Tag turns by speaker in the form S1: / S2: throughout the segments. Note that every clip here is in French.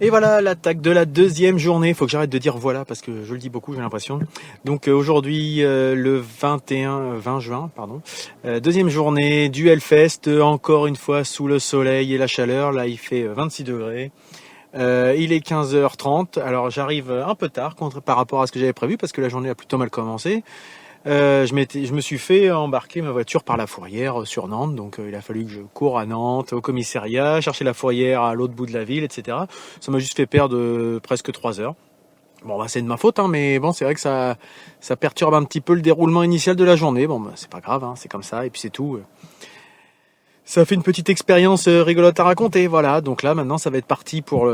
S1: Et voilà l'attaque de la deuxième journée. Faut que j'arrête de dire voilà parce que je le dis beaucoup, j'ai l'impression. Donc aujourd'hui le 20 juin, pardon. Deuxième journée du Hellfest, encore une fois sous le soleil et la chaleur. Là il fait 26 degrés. Il est 15h30. Alors j'arrive un peu tard par rapport à ce que j'avais prévu parce que la journée a plutôt mal commencé. Je me suis fait embarquer ma voiture par la fourrière sur Nantes, donc il a fallu que je cours à Nantes, au commissariat, chercher la fourrière à l'autre bout de la ville, etc. Ça m'a juste fait perdre presque 3 heures. Bon, bah, c'est de ma faute, hein, mais bon, c'est vrai que ça perturbe un petit peu le déroulement initial de la journée. Bon, bah, c'est pas grave, hein, c'est comme ça, et puis c'est tout. Ça fait une petite expérience rigolote à raconter, voilà. Donc là, maintenant, ça va être parti pour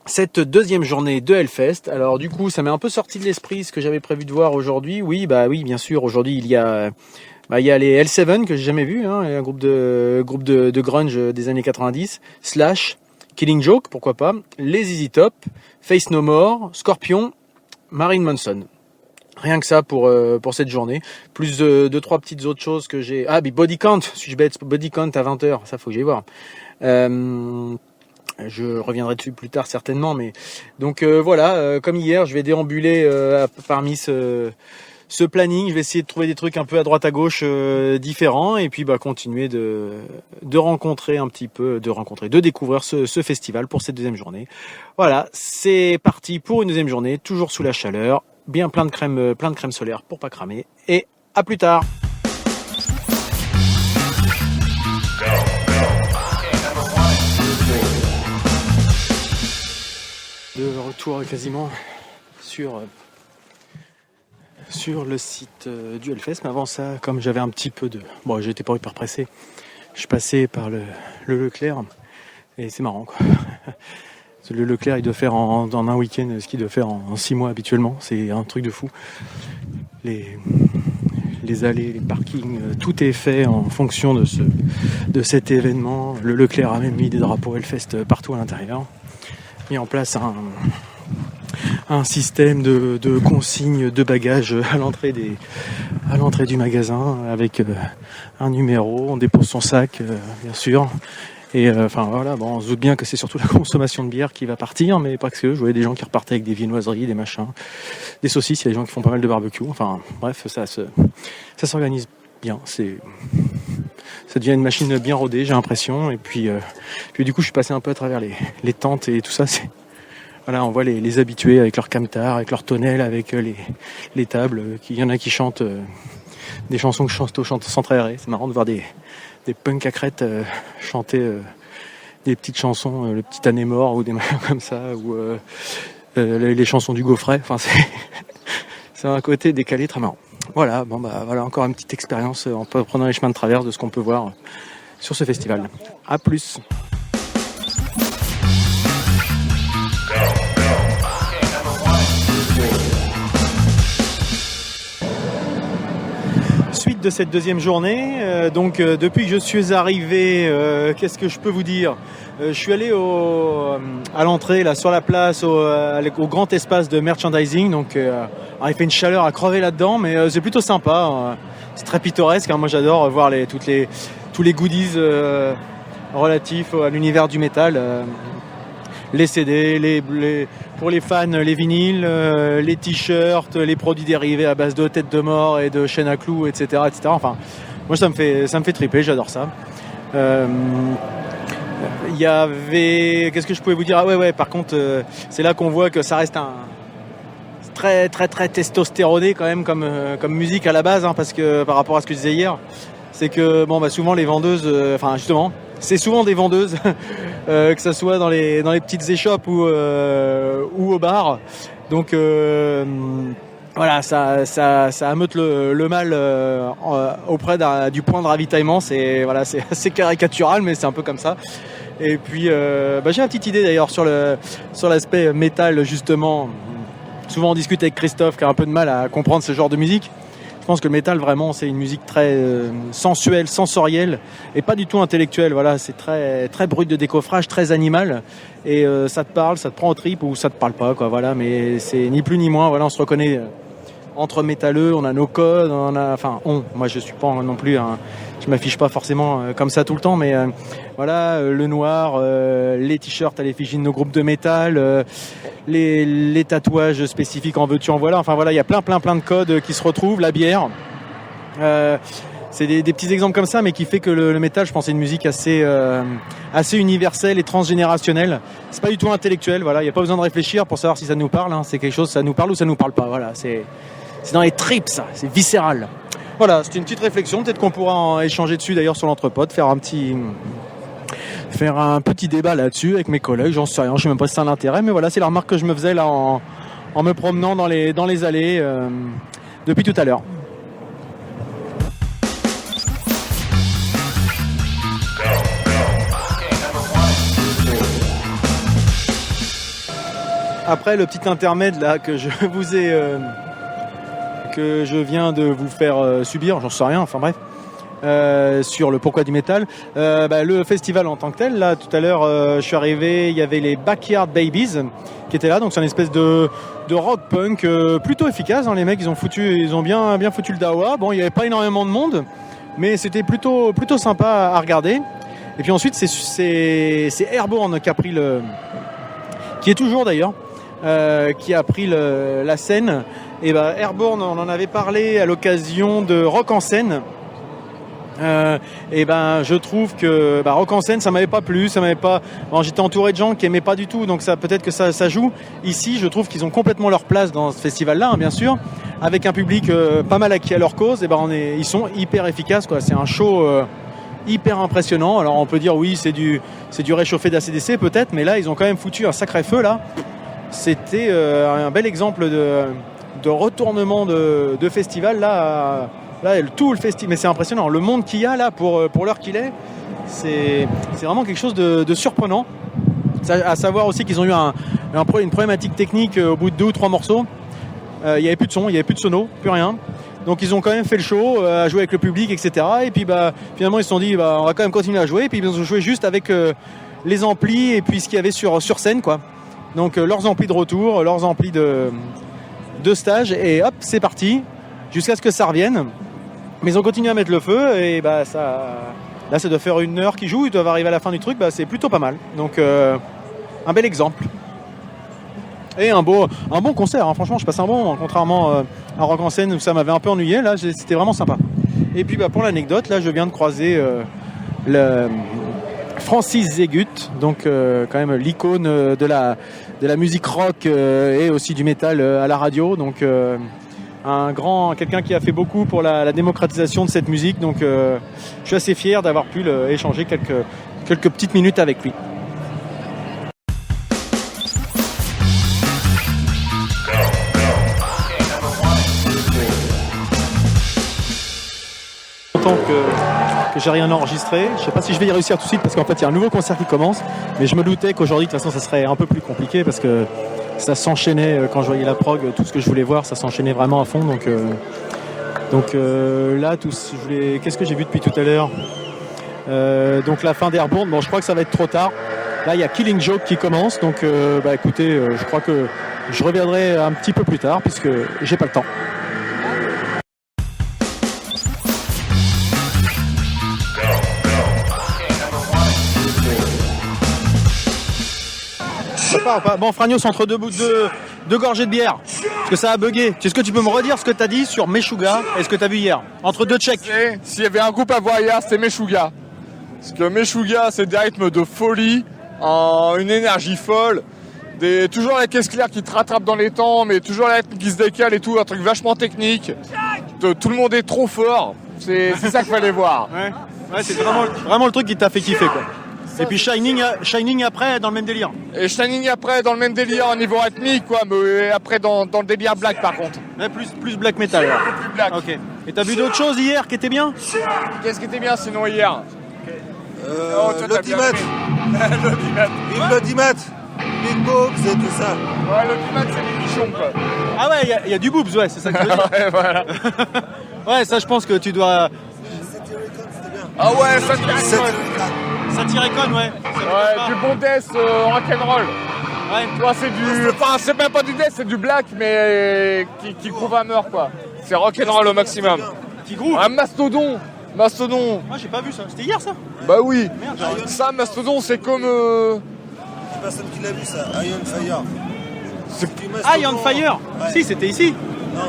S1: cette deuxième journée de Hellfest. Alors du coup, ça m'est un peu sorti de l'esprit ce que j'avais prévu de voir aujourd'hui. Oui, bien sûr. Aujourd'hui, il y a les L7 que j'ai jamais vu, hein, un groupe de grunge des années 90, Slash, Killing Joke, pourquoi pas, les ZZ Top, Face No More, Scorpion, Marilyn Manson. Rien que ça pour cette journée. Plus deux, trois petites autres choses que j'ai. Ah, mais Body Count, suis-je bête, Body Count à 20h, ça faut que j'aille voir. Je reviendrai dessus plus tard certainement, mais donc voilà, comme hier, je vais déambuler parmi ce planning. Je vais essayer de trouver des trucs un peu à droite à gauche différents, et puis continuer de rencontrer un petit peu, de découvrir ce festival pour cette deuxième journée. Voilà, c'est parti pour une deuxième journée, toujours sous la chaleur, bien plein de crème solaire pour pas cramer, et à plus tard. De retour quasiment sur le site du Hellfest, mais avant ça, comme j'avais un petit peu de... Bon, j'étais pas hyper pressé, je passais par le Leclerc, et c'est marrant quoi. Le Leclerc, il doit faire dans un week-end ce qu'il doit faire en 6 mois habituellement, c'est un truc de fou. Les allées, les parkings, tout est fait en fonction de cet événement. Le Leclerc a même mis des drapeaux Hellfest partout à l'intérieur. Mis en place un système de consignes de bagages à l'entrée du magasin avec un numéro, on dépose son sac bien sûr, et voilà, bon, on se doute bien que c'est surtout la consommation de bière qui va partir, mais pas que je voyais des gens qui repartaient avec des viennoiseries, des machins, des saucisses, il y a des gens qui font pas mal de barbecue, enfin bref, ça s'organise bien, ça devient une machine bien rodée, j'ai l'impression. Et puis du coup, je suis passé un peu à travers les tentes et tout ça. Voilà, on voit les habitués avec leur camtar, avec leur tonnelle, avec les tables. Il y en a qui chantent des chansons que je chante sans aéré. C'est marrant de voir des punks à crête chanter des petites chansons, le petit année mort ou des machins comme ça, ou les chansons du Gaufret. Enfin, c'est un côté décalé très marrant. Voilà, voilà encore une petite expérience en prenant les chemins de traverse de ce qu'on peut voir sur ce festival. À plus. Suite de cette deuxième journée, depuis que je suis arrivé, qu'est-ce que je peux vous dire ? Je suis allé à l'entrée, là, sur la place, au grand espace de merchandising. Donc, il fait une chaleur à crever là-dedans, mais c'est plutôt sympa. C'est très pittoresque. Hein. Moi, j'adore voir tous les goodies relatifs à l'univers du métal. Les CD, pour les fans, les vinyles, les t-shirts, les produits dérivés à base de têtes de mort et de chaînes à clous, etc., etc. Enfin, moi, ça me fait triper. J'adore ça. Il y avait... Qu'est-ce que je pouvais vous dire ? Ah ouais, par contre, c'est là qu'on voit que ça reste un très, très, très testostéroné quand même comme musique à la base, hein, parce que par rapport à ce que je disais hier, c'est que souvent les vendeuses... justement, c'est souvent des vendeuses, que ça soit dans les petites échoppes ou au bar. Donc... voilà, ça ameute le mal auprès du point de ravitaillement. C'est assez caricatural, mais c'est un peu comme ça. Et puis, j'ai une petite idée d'ailleurs sur l'aspect métal justement. Souvent, on discute avec Christophe qui a un peu de mal à comprendre ce genre de musique. Je pense que le métal vraiment, c'est une musique très sensuelle, sensorielle et pas du tout intellectuelle. Voilà, c'est très très brut de décoffrage, très animal. Et ça te parle, ça te prend au trip ou ça te parle pas, quoi. Voilà, mais c'est ni plus ni moins. Voilà, on se reconnaît entre métalleux, on a nos codes, moi je suis pas non plus je m'affiche pas forcément comme ça tout le temps, mais voilà, le noir, les t-shirts à l'effigie de nos groupes de métal, les tatouages spécifiques en veux-tu en voilà, enfin voilà, il y a plein de codes qui se retrouvent, la bière. C'est des petits exemples comme ça, mais qui fait que le métal, je pense, c'est une musique assez universelle et transgénérationnelle. C'est pas du tout intellectuel, voilà. Il n'y a pas besoin de réfléchir pour savoir si ça nous parle. Hein. C'est quelque chose, ça nous parle ou ça nous parle pas. Voilà, c'est dans les tripes, ça. C'est viscéral. Voilà, c'était une petite réflexion. Peut-être qu'on pourra en échanger dessus d'ailleurs sur l'entrepôt, faire un petit débat là-dessus avec mes collègues. J'en sais rien, je sais même pas si c'est un intérêt, mais voilà, c'est la remarque que je me faisais là en me promenant dans les allées depuis tout à l'heure. Après le petit intermède là que je viens de vous faire subir, j'en sais rien, enfin bref, sur le pourquoi du métal, le festival en tant que tel, là tout à l'heure je suis arrivé, il y avait les Backyard Babies qui étaient là, donc c'est une espèce de rock punk plutôt efficace, hein, les mecs ils ont bien foutu le dawa. Bon, il n'y avait pas énormément de monde, mais c'était plutôt sympa à regarder. Et puis ensuite c'est Airborne qui est toujours d'ailleurs, qui a pris la scène. Et Airborne, on en avait parlé à l'occasion de Rock en scène. Je trouve que Rock en scène, ça m'avait pas plu, j'étais entouré de gens qui aimaient pas du tout, donc ça peut-être que ça joue. Ici, je trouve qu'ils ont complètement leur place dans ce festival-là, hein, bien sûr, avec un public pas mal acquis à leur cause. Et ils sont hyper efficaces, quoi. C'est un show hyper impressionnant. Alors on peut dire oui, c'est du réchauffé d'ACDC peut-être, mais là ils ont quand même foutu un sacré feu là. C'était un bel exemple de retournement de festival là, tout le festival, mais c'est impressionnant le monde qu'il y a là pour l'heure qu'il est. C'est vraiment quelque chose de surprenant. À savoir aussi qu'ils ont eu une problématique technique au bout de 2 ou 3 morceaux. Il n'y avait plus de son, il n'y avait plus de sono, plus rien. Donc ils ont quand même fait le show, à jouer avec le public, etc. Et puis finalement ils se sont dit on va quand même continuer à jouer. Et puis ils ont joué juste avec les amplis et puis ce qu'il y avait sur scène, quoi. Donc leurs amplis de retour, leurs amplis de stage, et hop, c'est parti jusqu'à ce que ça revienne. Mais ils ont continué à mettre le feu et là ça doit faire 1 heure qu'ils jouent, ils doivent arriver à la fin du truc, c'est plutôt pas mal. Donc un bel exemple. Et un bon concert, hein. Franchement je passe un bon moment, contrairement à Rock en scène où ça m'avait un peu ennuyé, là c'était vraiment sympa. Et puis pour l'anecdote, là je viens de croiser le Francis Zégut, donc quand même l'icône de la musique rock et aussi du métal à la radio, donc quelqu'un qui a fait beaucoup pour la démocratisation de cette musique, donc je suis assez fier d'avoir pu échanger quelques petites minutes avec lui. Que j'ai rien enregistré. Je sais pas si je vais y réussir tout de suite parce qu'en fait il y a un nouveau concert qui commence, mais je me doutais qu'aujourd'hui de toute façon ça serait un peu plus compliqué parce que ça s'enchaînait quand je voyais la prog, tout ce que je voulais voir ça s'enchaînait vraiment à fond, donc là qu'est-ce que j'ai vu depuis tout à l'heure, donc la fin d'Airborne, bon je crois que ça va être trop tard. Là il y a Killing Joke qui commence, donc écoutez, je crois que je reviendrai un petit peu plus tard puisque j'ai pas le temps. Bon, Fragnos, entre deux gorgées de bière, parce que ça a bugué. Est-ce que tu peux me redire ce que tu as dit sur Meshuggah et ce que tu as vu hier? Entre 2 checks.
S2: S'il y avait un groupe à voir hier, c'était Meshuggah. Parce que Meshuggah, c'est des rythmes de folie, une énergie folle, toujours la caisse claire qui te rattrape dans les temps, mais toujours la rythme qui se décale et tout, un truc vachement technique. Tout le monde est trop fort. C'est ça qu'il fallait voir.
S1: Ouais, c'est vraiment le truc qui t'a fait kiffer, quoi. Et puis Shining après dans le même délire.
S2: Et Shining après dans le même délire au niveau rythmique, quoi, mais après dans le délire black par contre.
S1: Ouais, plus black metal. Alors.
S2: Plus black.
S1: Ok. Et t'as vu d'autres choses hier qui étaient bien?
S2: Qu'est-ce qui était bien sinon hier?
S3: L'Audimat. L'Audimat. Big Boobs et tout ça.
S2: Ouais, l'Audimat c'est les bichons, quoi.
S1: Ah ouais, il y a du boobs, ouais, c'est ça que tu veux dire.
S2: Ouais, voilà.
S1: Ouais, ça je pense que tu dois...
S3: C'était bien.
S2: Ah ouais, ça
S1: Satyricon, ouais.
S2: Ouais, du bon death rock'n'roll.
S1: Ouais.
S2: Tu vois, c'est du. Enfin, c'est même pas du death, c'est du black, mais qui groove à mort, quoi. C'est rock'n'roll au maximum.
S1: Qui groove.
S2: Un Mastodon. Mastodon.
S1: Moi j'ai pas vu ça. C'était hier ça.
S2: Bah oui.
S1: Merde.
S2: Ça, Mastodon, c'est comme.
S3: Personne qui l'a vu ça, Iron Fire.
S1: Ah, Iron Fire.
S3: Ouais.
S1: Si, c'était ici.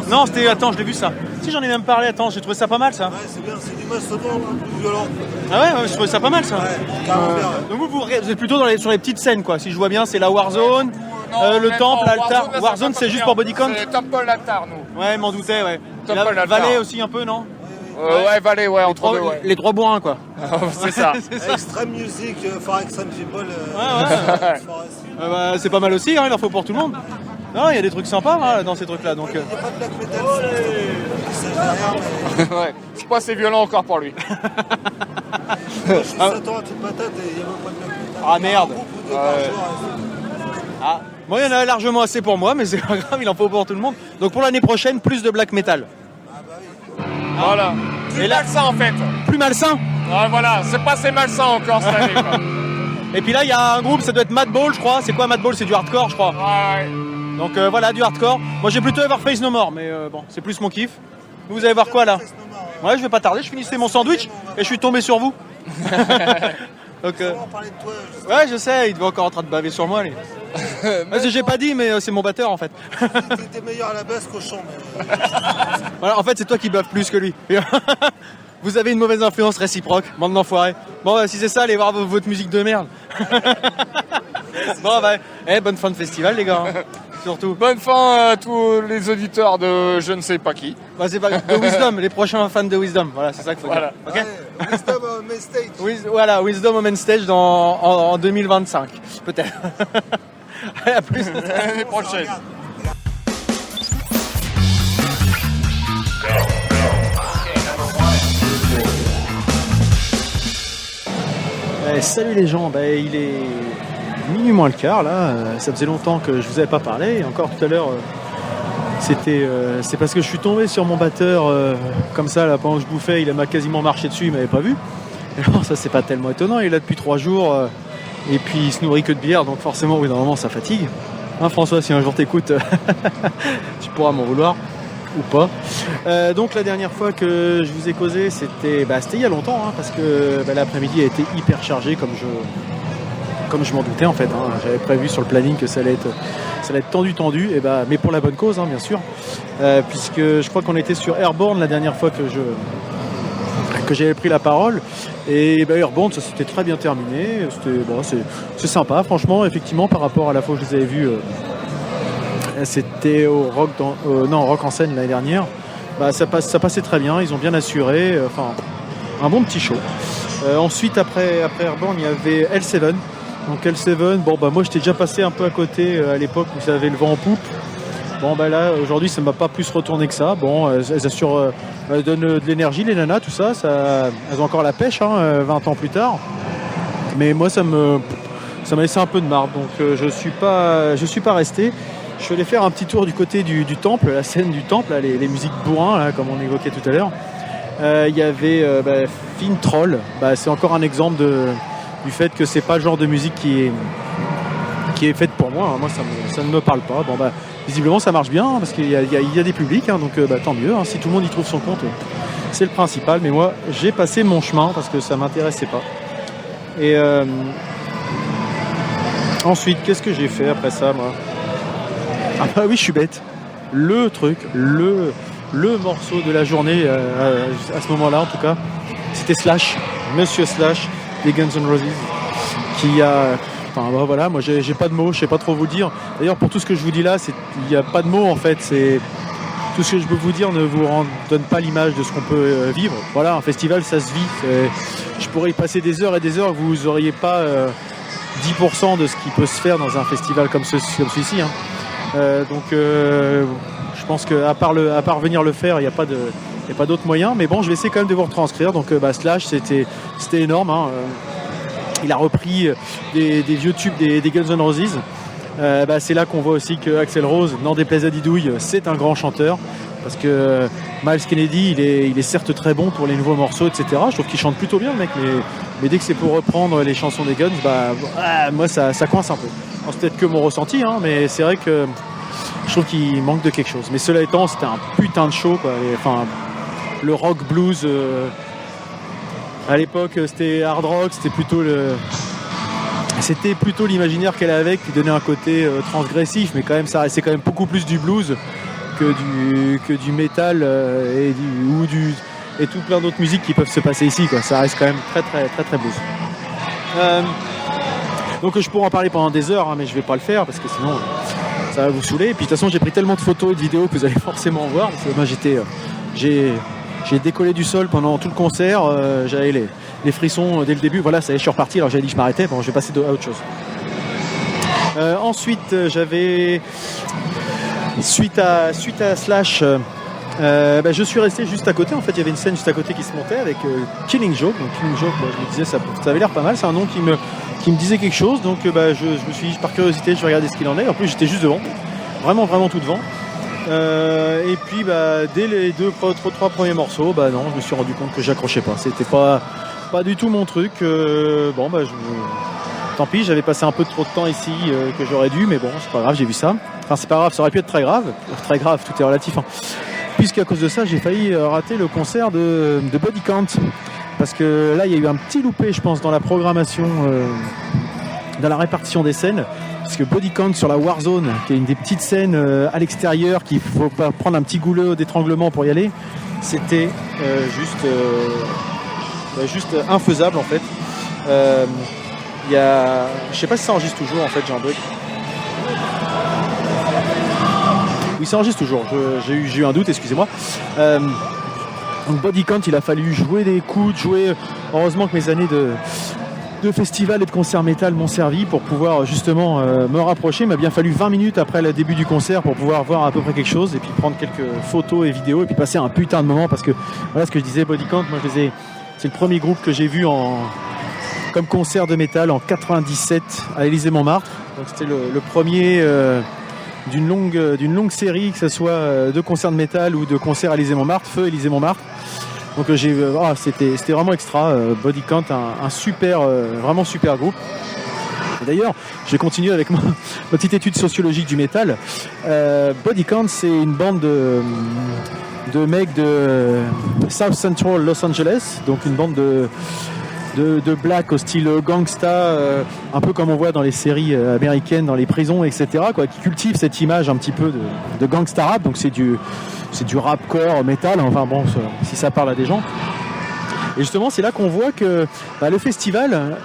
S1: Non, c'était. Attends, je l'ai vu ça. Si, j'en ai même parlé. Attends, j'ai trouvé ça pas mal ça.
S3: Ouais, c'est bien, c'est du Mastodon, plus violent.
S1: Ah ouais, je trouvais ça pas mal ça.
S3: Ouais, carrément bien.
S1: Donc vous êtes plutôt sur les petites scènes quoi. Si je vois bien, c'est la Warzone,
S2: Non,
S1: le
S2: même
S1: temple,
S2: pas.
S1: l'altar. Warzone, c'est juste pour body count.
S2: C'est Temple, l'altar, nous.
S1: Ouais, m'en doutais, ouais. Et
S2: Temple,
S1: la
S2: l'altar.
S1: Vallée aussi un peu, non?
S2: Ouais, Valais, ouais, entre deux, ouais.
S1: Les trois bourrins quoi.
S2: C'est ça.
S3: Extreme Music, For Extreme People.
S1: Ouais.
S3: Forest.
S1: C'est pas mal aussi, hein, il en faut pour tout le monde. Non, il y a des trucs sympas hein, dans ces trucs-là. Donc,
S3: Il n'y a pas de black metal, c'est derrière, mais
S2: Ouais. Je sais pas, c'est violent encore pour lui.
S3: je suis Satan à toute patate et il n'y a même pas de black metal.
S1: Ah, merde.
S3: Un groupe ou deux par jour,
S1: Ah. Bon, il y en a largement assez pour moi, mais c'est pas grave, il en faut pour tout le monde. Donc pour l'année prochaine, plus de black metal.
S2: Voilà.
S1: Et là,
S2: Malsain, en fait.
S1: plus malsain.
S2: Ouais, voilà, c'est pas assez malsain encore cette année, quoi.
S1: Et puis là, il y a un groupe, ça doit être Madball, je crois. C'est quoi Madball? C'est du hardcore, je crois.
S2: Ouais.
S1: Donc voilà, du hardcore. Moi, j'ai plutôt voir Face No More, mais bon, c'est plus mon kiff. Vous allez voir quoi là? Ouais, je vais pas tarder. Je finissais mon sandwich et je suis tombé sur vous. Donc,
S3: On va parler de toi.
S1: ouais, je sais, il devait encore en train de baver sur moi. J'ai pas dit, mais c'est mon batteur en fait.
S3: T'étais meilleur à la basse qu'au chant. Mais...
S1: Voilà, en fait, c'est toi qui bave plus que lui. Vous avez une mauvaise influence réciproque, bande d'enfoirés. Bon, bah, si c'est ça, allez voir votre musique de merde. Bon, bah, bonne fin de festival, les gars. Hein. Surtout.
S2: Bonne fin à tous les auditeurs de je ne sais pas qui.
S1: Bah, c'est pas de Wisdom, les prochains fans de Wisdom. Voilà, c'est ça qu'il faut
S2: Voilà.
S1: dire. Ok.
S3: Ouais, Wisdom on main stage.
S1: Voilà, Wisdom au main stage en 2025, peut-être. Allez, à plus.
S2: L'année prochaine.
S1: Salut les gens, il est minuit moins le quart là, ça faisait longtemps que je vous avais pas parlé, et encore tout à l'heure c'est parce que je suis tombé sur mon batteur comme ça là, pendant que je bouffais, il m'a quasiment marché dessus, il m'avait pas vu. Alors ça c'est pas tellement étonnant, il est là depuis 3 jours et puis il se nourrit que de bière, donc forcément oui, normalement ça fatigue. Hein, François, si un jour t'écoutes, tu pourras m'en vouloir ou pas. Donc la dernière fois que je vous ai causé, c'était il y a longtemps, hein, parce que l'après-midi a été hyper chargé comme je m'en doutais en fait. Hein. J'avais prévu sur le planning que ça allait être tendu, et mais pour la bonne cause, hein, bien sûr, puisque je crois qu'on était sur Airborne la dernière fois que j'avais pris la parole, et Airborne ça s'était très bien terminé. C'est sympa, franchement, effectivement, par rapport à la fois que je les avais vus. C'était au Rock en scène l'année dernière. Ça passait très bien, ils ont bien assuré. Un bon petit show. Ensuite, après Airborne, il y avait L7. Donc L7, moi j'étais déjà passé un peu à côté à l'époque où ça avait le vent en poupe. Là, aujourd'hui, ça ne m'a pas plus retourné que ça. Elles assurent, elles donnent de l'énergie, les nanas, tout ça. Elles ont encore la pêche, 20 ans plus tard. Mais moi, ça m'a laissé un peu de marre. Donc je suis pas resté. Je suis allé faire un petit tour du côté du temple, la scène du temple, là, les musiques bourrins, là, comme on évoquait tout à l'heure. Il y avait Fin Troll. C'est encore un exemple du fait que c'est pas le genre de musique qui est faite pour moi. Hein. Moi, ça ne me parle pas. Visiblement, ça marche bien, hein, parce qu'il y a des publics, hein, donc tant mieux. Hein. Si tout le monde y trouve son compte, c'est le principal. Mais moi, j'ai passé mon chemin parce que ça m'intéressait pas. Et ensuite, qu'est-ce que j'ai fait après ça, moi? Ah oui, je suis bête. Le morceau de la journée à ce moment-là, en tout cas, c'était Slash, Monsieur Slash des Guns N' Roses, qui a... voilà, moi j'ai pas de mots, je sais pas trop vous dire. D'ailleurs, pour tout ce que je vous dis là, il n'y a pas de mots en fait. C'est tout ce que je peux vous dire ne vous donne pas l'image de ce qu'on peut vivre. Voilà, un festival, ça se vit. Je pourrais y passer des heures et des heures, vous n'auriez pas 10% de ce qui peut se faire dans un festival comme celui-ci. Hein. Je pense qu'à part venir le faire, il n'y a pas d'autre moyen. Mais bon, je vais essayer quand même de vous retranscrire. Donc Slash, c'était énorme. Hein. Il a repris des vieux tubes des Guns N' Roses. C'est là qu'on voit aussi que Axl Rose, n'en déplaise à Didouille, c'est un grand chanteur. parce que Miles Kennedy, il est certes très bon pour les nouveaux morceaux, etc. Je trouve qu'il chante plutôt bien, le mec, mais dès que c'est pour reprendre les chansons des Guns, moi ça coince un peu. Alors, c'est peut-être que mon ressenti, hein, mais c'est vrai que je trouve qu'il manque de quelque chose. Mais cela étant, c'était un putain de show, quoi. Le rock blues, à l'époque, c'était hard rock, c'était plutôt l'imaginaire qu'elle avait qui donnait un côté transgressif, mais quand même ça restait quand même beaucoup plus du blues que du métal et tout plein d'autres musiques qui peuvent se passer ici, quoi. Ça reste quand même très très très très blues. Donc je pourrais en parler pendant des heures, hein, mais je vais pas le faire parce que sinon ça va vous saouler. Et puis de toute façon j'ai pris tellement de photos et de vidéos que vous allez forcément voir, parce que moi j'ai décollé du sol pendant tout le concert, j'avais les frissons dès le début. Voilà, ça y est, je suis reparti, alors j'avais dit que je m'arrêtais, bon je vais passer à autre chose. Ensuite j'avais suite à Slash, je suis resté juste à côté. En fait il y avait une scène juste à côté qui se montait avec Killing Joke. Donc Killing Joke, je me disais ça avait l'air pas mal, c'est un nom qui me disait quelque chose, donc je me suis dit par curiosité je vais regarder ce qu'il en est. En plus j'étais juste devant, vraiment tout devant. Et puis dès les trois premiers morceaux, non, je me suis rendu compte que j'accrochais pas, c'était pas du tout mon truc. Tant pis, j'avais passé un peu trop de temps ici que j'aurais dû, mais bon, c'est pas grave, j'ai vu ça. Enfin, c'est pas grave, ça aurait pu être très grave, tout est relatif, hein. Puisqu'à cause de ça, j'ai failli rater le concert de Body Count, parce que là, il y a eu un petit loupé, je pense, dans la programmation, dans la répartition des scènes, parce que Body Count sur la Warzone, qui est une des petites scènes à l'extérieur, qu'il faut pas prendre un petit goulot d'étranglement pour y aller, c'était juste infaisable en fait. Je sais pas si ça enregistre toujours en fait, j'ai un bug. Oui, ça enregistre toujours, j'ai eu un doute, excusez-moi. Donc Body Count, il a fallu jouer des coudes, heureusement que mes années de festival et de concert métal m'ont servi pour pouvoir justement me rapprocher. Il m'a bien fallu 20 minutes après le début du concert pour pouvoir voir à peu près quelque chose et puis prendre quelques photos et vidéos et puis passer un putain de moment, parce que voilà ce que je disais, Body Count, moi c'est le premier groupe que j'ai vu comme concert de métal en 97 à l'Élysée-Montmartre. Donc c'était le premier d'une longue série, que ce soit de concerts de métal ou de concerts à l'Élysée-Montmartre, feu Élysée-Montmartre. Donc c'était vraiment extra. Body Count, un super, vraiment super groupe. Et d'ailleurs, je vais continuer avec ma petite étude sociologique du métal. Body Count, c'est une bande de mecs de South Central Los Angeles, donc une bande de black au style gangsta, un peu comme on voit dans les séries américaines, dans les prisons, etc., quoi, qui cultivent cette image un petit peu de gangsta rap. Donc c'est du rapcore métal, enfin bon, si ça parle à des gens. Et justement, c'est là qu'on voit que le festival,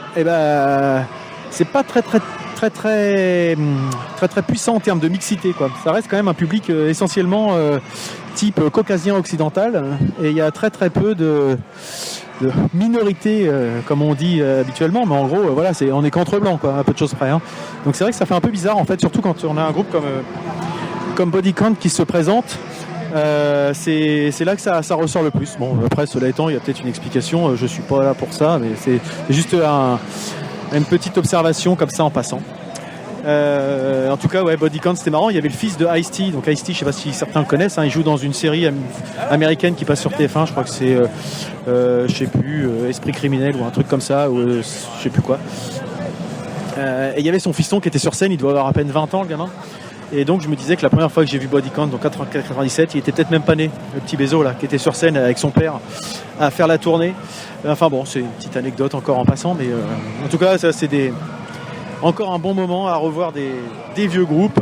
S1: c'est pas très puissant en termes de mixité, quoi. Ça reste quand même un public essentiellement type caucasien occidental, et il y a très peu de minorité, comme on dit habituellement, mais en gros, on est qu'entre blancs, quoi, à peu de choses près, hein. Donc c'est vrai que ça fait un peu bizarre, en fait, surtout quand on a un groupe comme Body Count qui se présente. C'est là que ça ressort le plus. Bon, après, cela étant, il y a peut-être une explication, je suis pas là pour ça, mais c'est juste une petite observation comme ça en passant. En tout cas, Body Count, c'était marrant. Il y avait le fils de Ice-T. Donc Ice-T, je sais pas si certains le connaissent, hein, il joue dans une série américaine qui passe sur TF1. Je crois que c'est je sais plus, Esprit criminel ou un truc comme ça, ou je sais plus quoi. Et il y avait son fiston qui était sur scène. Il doit avoir à peine 20 ans, le gamin. Et donc je me disais que la première fois que j'ai vu Body Count, donc 94-97, il était peut-être même pas né, le petit Bézo là, qui était sur scène avec son père à faire la tournée. Enfin bon, c'est une petite anecdote encore en passant, mais en tout cas ça c'est encore un bon moment à revoir des vieux groupes,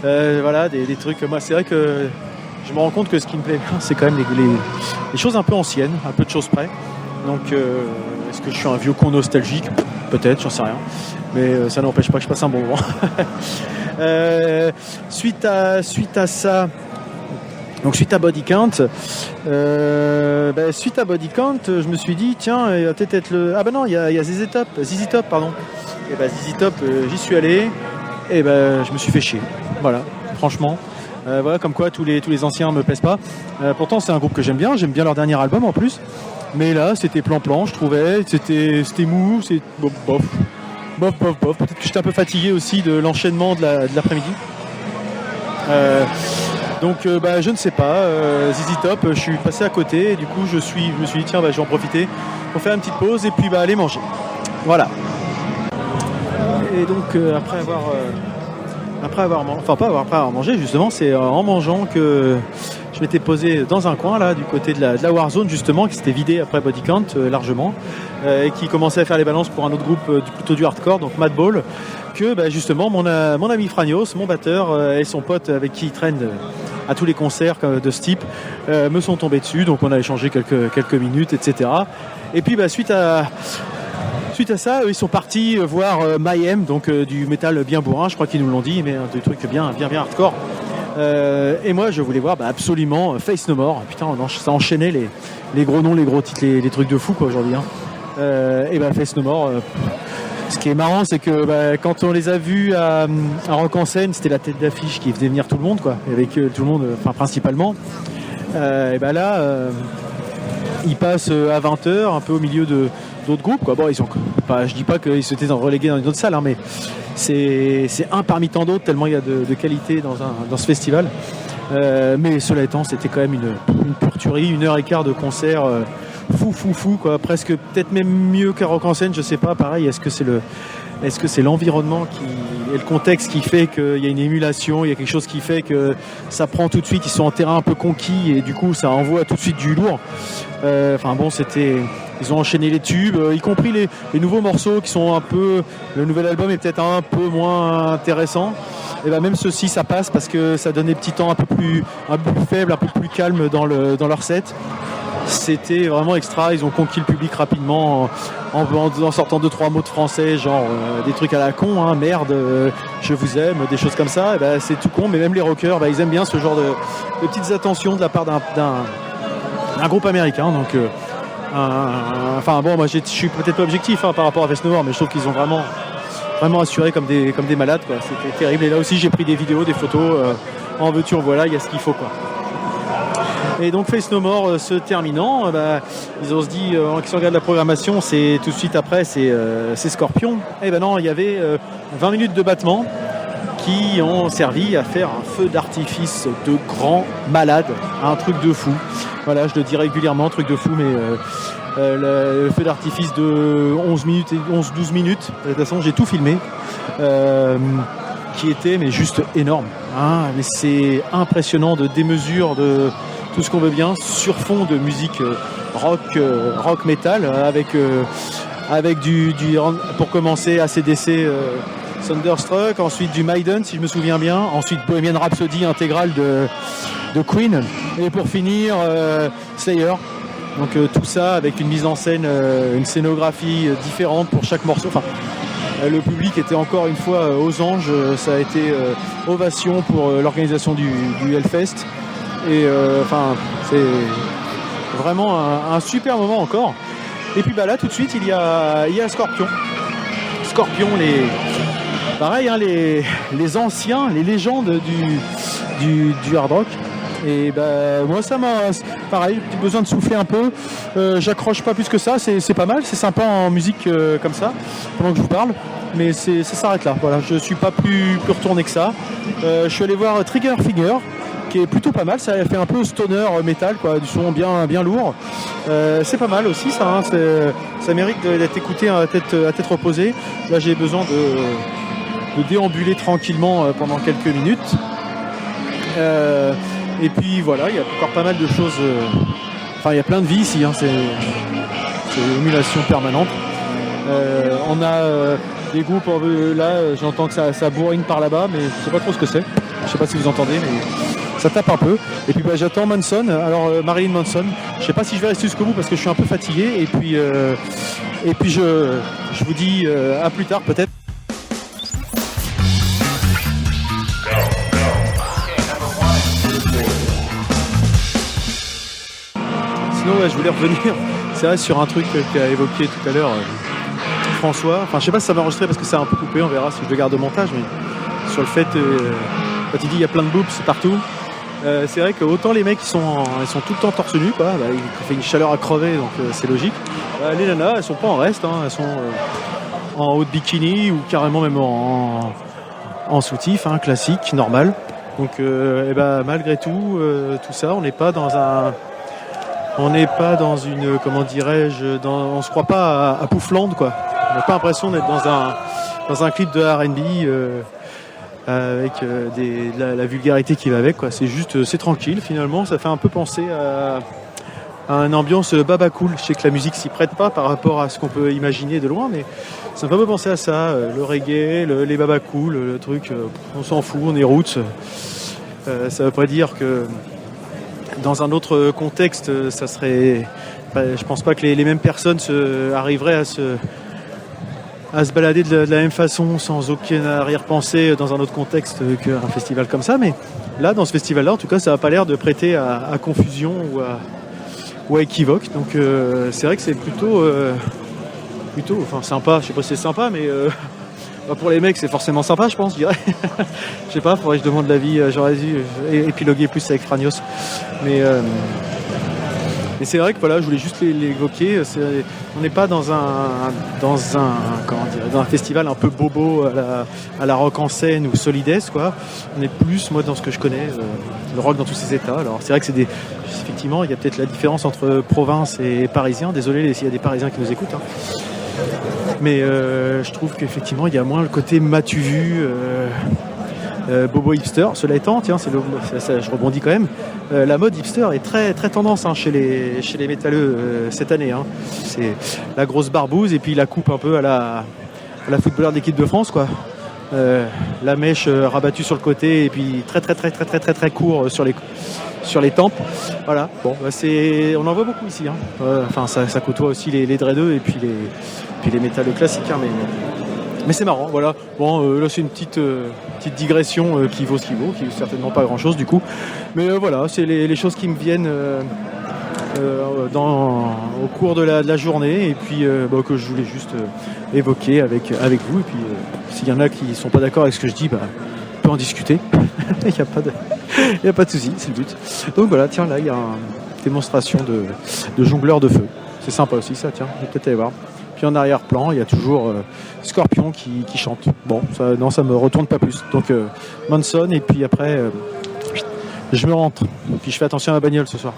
S1: des trucs. Moi c'est vrai que je me rends compte que ce qui me plaît bien, c'est quand même les choses un peu anciennes, un peu de choses près. Donc est-ce que je suis un vieux con nostalgique? Peut-être, j'en sais rien, mais ça n'empêche pas que je passe un bon moment. Suite à ça, donc suite à Body Count, je me suis dit tiens, il va peut-être être il y a ZZ Top, pardon. Et ZZ Top, j'y suis allé et je me suis fait chier. Voilà, franchement. Voilà, comme quoi tous les anciens me plaisent pas. Pourtant c'est un groupe que j'aime bien leur dernier album en plus. Mais là c'était plan-plan, je trouvais, c'était mou, c'est bof. Peut-être que j'étais un peu fatigué aussi de l'enchaînement de l'après-midi. Donc je ne sais pas, ZZ Top, je suis passé à côté et du coup je me suis dit tiens je vais en profiter pour faire une petite pause et puis aller manger. Voilà. Et donc après avoir mangé justement, c'est en mangeant que je m'étais posé dans un coin là du côté de la Warzone justement qui s'était vidé après Body Count largement et qui commençait à faire les balances pour un autre groupe plutôt du hardcore, donc Madball, que justement mon ami Franios, mon batteur et son pote avec qui il traîne à tous les concerts de ce type me sont tombés dessus, donc on a échangé quelques minutes, etc. Et puis suite à ça, ils sont partis voir Mayhem, donc du métal bien bourrin, je crois qu'ils nous l'ont dit, mais des trucs bien hardcore. Et moi je voulais voir absolument Faith No More. Putain, ça enchaînait les gros noms, les gros titres, les trucs de fou quoi aujourd'hui. Et Faith No More. Ce qui est marrant, c'est que quand on les a vus à Rock en Seine, c'était la tête d'affiche qui faisait venir tout le monde, quoi, avec tout le monde, principalement. Ils passent à 20h, un peu au milieu d'autres groupes, quoi. Bon, ils sont pas, je dis pas qu'ils s'étaient relégués dans une autre salle, mais c'est un parmi tant d'autres, tellement il y a de qualité dans ce festival. Mais cela étant, c'était quand même une pure tuerie, 1h15 de concert. Fou quoi, presque peut-être même mieux qu'à Rock en Seine, je sais pas, pareil, est-ce que c'est l'environnement et le contexte qui fait qu'il y a une émulation, il y a quelque chose qui fait que ça prend tout de suite, ils sont en terrain un peu conquis et du coup ça envoie tout de suite du lourd. Ils ont enchaîné les tubes, y compris les nouveaux morceaux qui sont un peu, le nouvel album est peut-être un peu moins intéressant. Et même ceci ça passe parce que ça donne des petits temps un peu plus faibles, un peu plus calmes dans leur set. C'était vraiment extra, ils ont conquis le public rapidement en sortant 2-3 mots de français, genre des trucs à la con, merde, je vous aime, des choses comme ça. C'est tout con, mais même les rockers, ils aiment bien ce genre de petites attentions de la part d'un groupe américain. Donc, moi je suis peut-être pas objectif par rapport à Faith No More, mais je trouve qu'ils ont vraiment assuré comme des malades, quoi. C'était terrible. Et là aussi j'ai pris des vidéos, des photos, en veux-tu, en voilà, il y a ce qu'il faut, quoi. Et donc Faith No More se terminant, ils ont se dit, si on regarde la programmation, c'est tout de suite après, c'est Scorpion. Et non, il y avait 20 minutes de battement qui ont servi à faire un feu d'artifice de grand malade, un truc de fou. Voilà, je le dis régulièrement, truc de fou, mais le feu d'artifice de 11-12 minutes, de toute façon j'ai tout filmé, qui était juste énorme. Mais c'est impressionnant de démesure de tout ce qu'on veut bien, sur fond de musique rock metal, avec du pour commencer AC/DC, Thunderstruck, ensuite du Maiden si je me souviens bien, ensuite Bohemian Rhapsody intégrale de Queen, et pour finir Slayer. Donc tout ça avec une mise en scène, une scénographie différente pour chaque morceau. Le public était encore une fois aux anges, ça a été ovation pour l'organisation du Hellfest. Et c'est vraiment un super moment encore. Et puis là tout de suite il y a Scorpion, les anciens, les légendes du hard rock. Et moi ça m'a pareil, besoin de souffler un peu, j'accroche pas plus que ça, c'est pas mal, c'est sympa en musique comme ça pendant que je vous parle, mais ça s'arrête là. Voilà, je suis pas plus retourné que ça. Je suis allé voir Trigger Finger, qui est plutôt pas mal, ça fait un peu stoner metal, quoi, du son bien lourd. C'est pas mal aussi ça, ça mérite d'être écouté à tête reposée. Là j'ai besoin de déambuler tranquillement pendant quelques minutes. Et puis voilà, il y a encore pas mal de choses. Il y a plein de vie ici, c'est une émulation permanente. On a des groupes là, j'entends que ça bourrine par là-bas, mais je sais pas trop ce que c'est. Je sais pas si vous entendez, mais ça tape un peu. Et puis j'attends Manson, alors Marilyn Manson. Je sais pas si je vais rester jusqu'au bout parce que je suis un peu fatigué. Et puis je vous dis à plus tard peut-être. Sinon je voulais revenir, c'est vrai, sur un truc qu'a évoqué tout à l'heure François. Je sais pas si ça va enregistrer parce que c'est un peu coupé, on verra si je le garde au montage, mais sur le fait quand il dit il y a plein de boobs partout, c'est vrai que autant les mecs ils sont tout le temps torse nu, quoi, il fait une chaleur à crever, donc c'est logique. Les nanas elles sont pas en reste, elles sont en haut de bikini ou carrément même en soutif, classique, normal. Donc malgré tout, tout ça, on n'est pas dans une, comment dirais-je, on se croit pas à Poufland, quoi. On n'a pas l'impression d'être dans un clip de R&B avec la vulgarité qui va avec, quoi. C'est juste, c'est tranquille finalement. Ça fait un peu penser à une ambiance baba cool. Je sais que la musique s'y prête pas par rapport à ce qu'on peut imaginer de loin, mais ça me fait un peu penser à ça. Le reggae, les baba cool, le truc, on s'en fout, on est roots. Ça veut pas dire que dans un autre contexte, ça serait. Je pense pas que les mêmes personnes arriveraient à se balader de la même façon, sans aucune arrière-pensée dans un autre contexte qu'un festival comme ça. Mais là, dans ce festival-là, en tout cas, ça n'a pas l'air de prêter à confusion ou à équivoque. Donc c'est vrai que c'est plutôt sympa. Je sais pas si c'est sympa, mais pour les mecs, c'est forcément sympa, je pense, je dirais. Je sais pas, faudrait que je demande l'avis. J'aurais dû épiloguer plus avec Franios. Mais c'est vrai que voilà, je voulais juste l'évoquer. On n'est pas dans un festival un peu bobo à la rock en scène ou solides, quoi. On est plus, moi, dans ce que je connais, le rock dans tous ses états. Alors c'est vrai que effectivement, il y a peut-être la différence entre province et parisien. Désolé s'il y a des parisiens qui nous écoutent, hein. Mais je trouve qu'effectivement, il y a moins le côté m'as-tu vu, bobo hipster. Cela étant, tiens, je rebondis quand même. La mode hipster est très très tendance, hein, chez les métalleux cette année, hein. C'est la grosse barbouze et puis la coupe un peu à la footballeur de l'équipe de France, quoi. La mèche rabattue sur le côté et puis très très très très très très très court sur les tempes. Voilà. Bon, on en voit beaucoup ici, hein. Enfin, ça côtoie aussi les dreadeux et puis les métalleux classiques, hein, mais c'est marrant, voilà. Bon, là c'est une petite digression qui vaut ce qui vaut, qui est certainement pas grand chose du coup. Mais voilà, c'est les choses qui me viennent au cours de la journée et puis que je voulais juste évoquer avec vous. Et puis s'il y en a qui sont pas d'accord avec ce que je dis, on peut en discuter. Il n'y a pas de souci, c'est le but. Donc voilà, tiens, là il y a une démonstration de jongleur de feu. C'est sympa aussi ça, tiens, je vais peut-être aller voir. Puis en arrière-plan, il y a toujours Scorpion qui chante. Bon, ça me retourne pas plus. Donc Manson, et puis après, je me rentre. Puis je fais attention à ma bagnole ce soir.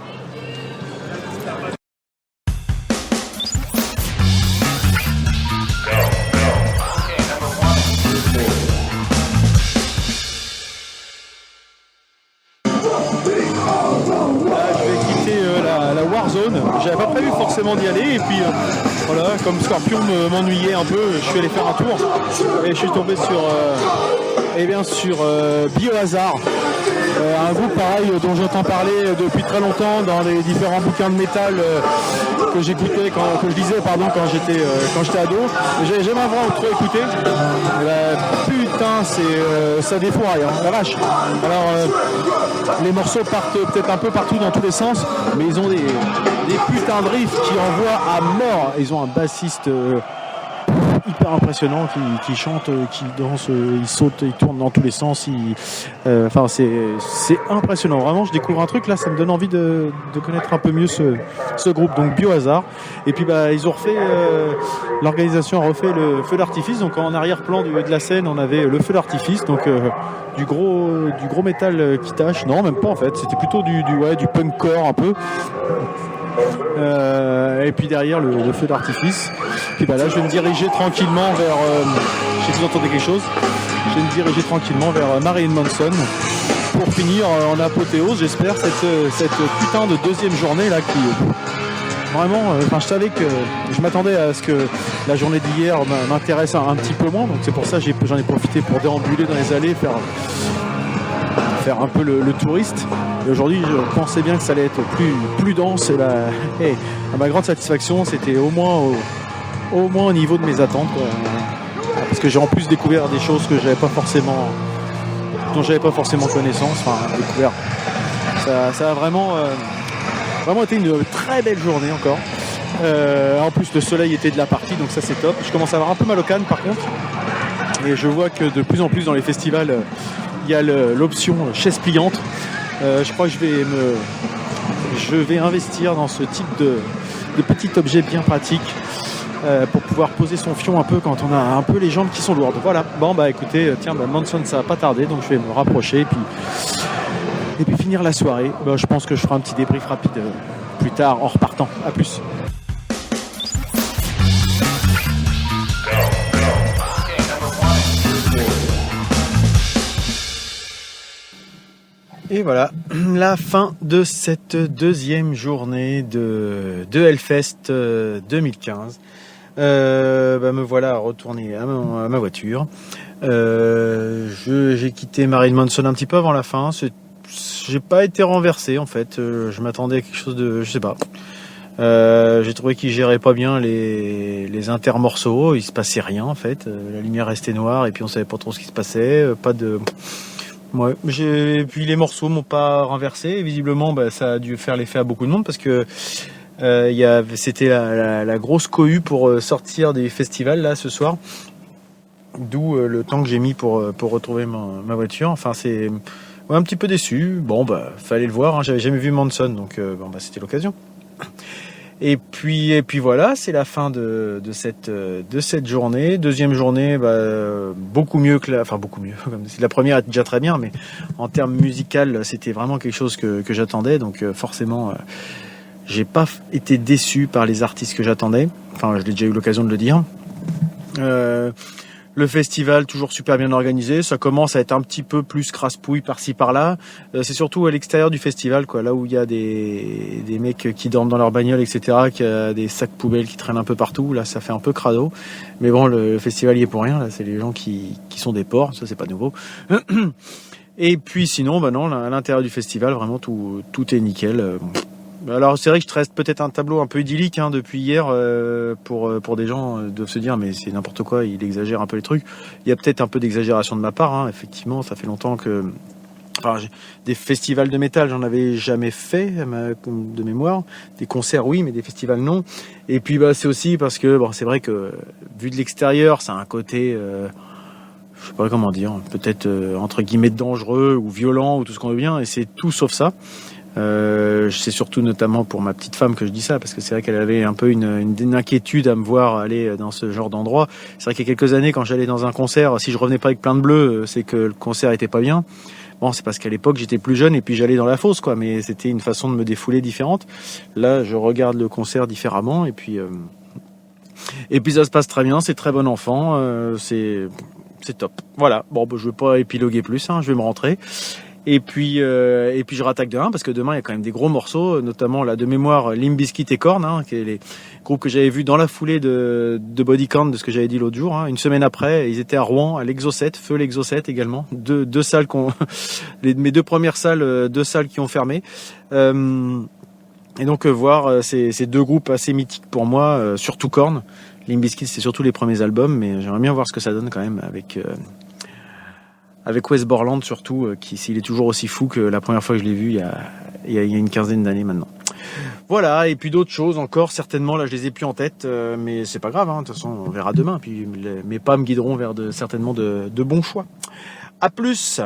S1: J'avais pas prévu forcément d'y aller et puis voilà, comme Scorpion m'ennuyait un peu, je suis allé faire un tour et je suis tombé sur Biohazard, un groupe pareil dont j'entends parler depuis très longtemps dans les différents bouquins de métal que j'écoutais quand j'étais ado. J'ai jamais vraiment trop écouté. Putain, ça défouraille, hein, la vache. Alors les morceaux partent peut-être un peu partout dans tous les sens, mais ils ont des putains de riffs qui envoient à mort. Ils ont un bassiste hyper impressionnant qui chante, qui danse, il saute, il tourne dans tous les sens. C'est impressionnant. Vraiment, je découvre un truc là, ça me donne envie de connaître un peu mieux ce groupe. Donc Biohazard. Et puis ils ont refait, l'organisation a refait le feu d'artifice. Donc en arrière-plan de la scène, on avait le feu d'artifice. Donc du gros métal qui tâche. Non, même pas en fait. C'était plutôt du punkcore un peu. Et puis derrière le feu d'artifice. Puis là je vais me diriger tranquillement vers je sais que vous entendez quelque chose. Je vais me diriger tranquillement vers Marilyn Manson pour finir en apothéose, j'espère, cette putain de deuxième journée là qui vraiment, je savais que je m'attendais à ce que la journée d'hier m'intéresse un petit peu moins, donc c'est pour ça que j'en ai profité pour déambuler dans les allées, faire un peu le touriste. Et aujourd'hui, je pensais bien que ça allait être plus dense. Et à ma grande satisfaction, c'était au moins au niveau de mes attentes, quoi. Parce que j'ai en plus découvert des choses que dont j'avais pas forcément connaissance. Enfin, découvert. Ça a vraiment été une très belle journée encore. En plus, le soleil était de la partie, donc ça c'est top. Je commence à avoir un peu mal au canne par contre. Et je vois que de plus en plus dans les festivals, il y a l'option chaise pliante. Je crois que je vais investir dans ce type de petit objet bien pratique. pour pouvoir poser son fion un peu quand on a un peu les jambes qui sont lourdes. Voilà, bon bah écoutez, tiens, Manson ça va pas tarder, donc je vais me rapprocher et puis finir la soirée. Bah, je pense que je ferai un petit débrief rapide plus tard en repartant. À plus. Et voilà, la fin de cette deuxième journée de Hellfest 2015. Me voilà retourné à ma voiture. J'ai quitté Marilyn Manson un petit peu avant la fin. J'ai pas été renversé en fait. Je m'attendais à quelque chose de, je sais pas. J'ai trouvé qu'il gérait pas bien les intermorceaux. Il se passait rien en fait. La lumière restait noire et puis on savait pas trop ce qui se passait. Pas de Ouais, puis les morceaux m'ont pas renversé. Visiblement, ça a dû faire l'effet à beaucoup de monde parce que c'était la grosse cohue pour sortir des festivals là ce soir. D'où le temps que j'ai mis pour retrouver ma voiture. Enfin, c'est un petit peu déçu. Bon, fallait le voir. Hein. J'avais jamais vu Manson, donc c'était l'occasion. Et puis voilà, c'est la fin de cette journée. Deuxième journée, beaucoup mieux beaucoup mieux. La première était déjà très bien, mais en termes musical, c'était vraiment quelque chose que j'attendais. Donc forcément, j'ai pas été déçu par les artistes que j'attendais. Enfin, je l'ai déjà eu l'occasion de le dire. Le festival toujours super bien organisé, ça commence à être un petit peu plus crasse-pouille par-ci par-là. C'est surtout à l'extérieur du festival, quoi, là où il y a des mecs qui dorment dans leur bagnole, etc., qui a des sacs poubelles qui traînent un peu partout. Là, ça fait un peu crado. Mais bon, le festival y est pour rien. Là, c'est les gens qui sont des porcs, ça c'est pas nouveau. Et puis sinon, non, à l'intérieur du festival, vraiment tout est nickel. Alors c'est vrai que je reste peut-être un tableau un peu idyllique depuis hier pour des gens doivent se dire mais c'est n'importe quoi, il exagère un peu les trucs. Il y a peut-être un peu d'exagération de ma part, effectivement, ça fait longtemps que des festivals de métal j'en avais jamais fait de mémoire, des concerts oui mais des festivals non. Et puis c'est aussi parce que c'est vrai que vu de l'extérieur ça a un côté je sais pas comment dire, peut-être entre guillemets dangereux ou violent ou tout ce qu'on veut bien, et c'est tout sauf ça. C'est surtout notamment pour ma petite femme que je dis ça, parce que c'est vrai qu'elle avait un peu une inquiétude à me voir aller dans ce genre d'endroit. C'est vrai qu'il y a quelques années, quand j'allais dans un concert, si je revenais pas avec plein de bleu, c'est que le concert était pas bien. Bon, c'est parce qu'à l'époque j'étais plus jeune et puis j'allais dans la fosse, quoi. Mais c'était une façon de me défouler différente. Là, je regarde le concert différemment et puis ça se passe très bien. C'est très bon enfant. C'est top. Voilà. Bon, je veux pas épiloguer plus. Je vais me rentrer. Et puis je rattaque demain parce que demain il y a quand même des gros morceaux, notamment là de mémoire Limp Bizkit et Korn, qui est les groupes que j'avais vus dans la foulée de Body Count, de ce que j'avais dit l'autre jour. Une semaine après, ils étaient à Rouen, à l'Exo7, Feu l'Exo7 également, deux salles mes deux premières salles, deux salles qui ont fermé. Et donc voir ces deux groupes assez mythiques pour moi, surtout Korn. Limp Bizkit c'est surtout les premiers albums, mais j'aimerais bien voir ce que ça donne quand même avec Wes Borland surtout, s'il est toujours aussi fou que la première fois que je l'ai vu il y a une quinzaine d'années maintenant. Voilà, et puis d'autres choses encore, certainement, là je les ai plus en tête, mais c'est pas grave, de toute façon on verra demain, puis mes pas me guideront vers certainement de bons choix. À plus.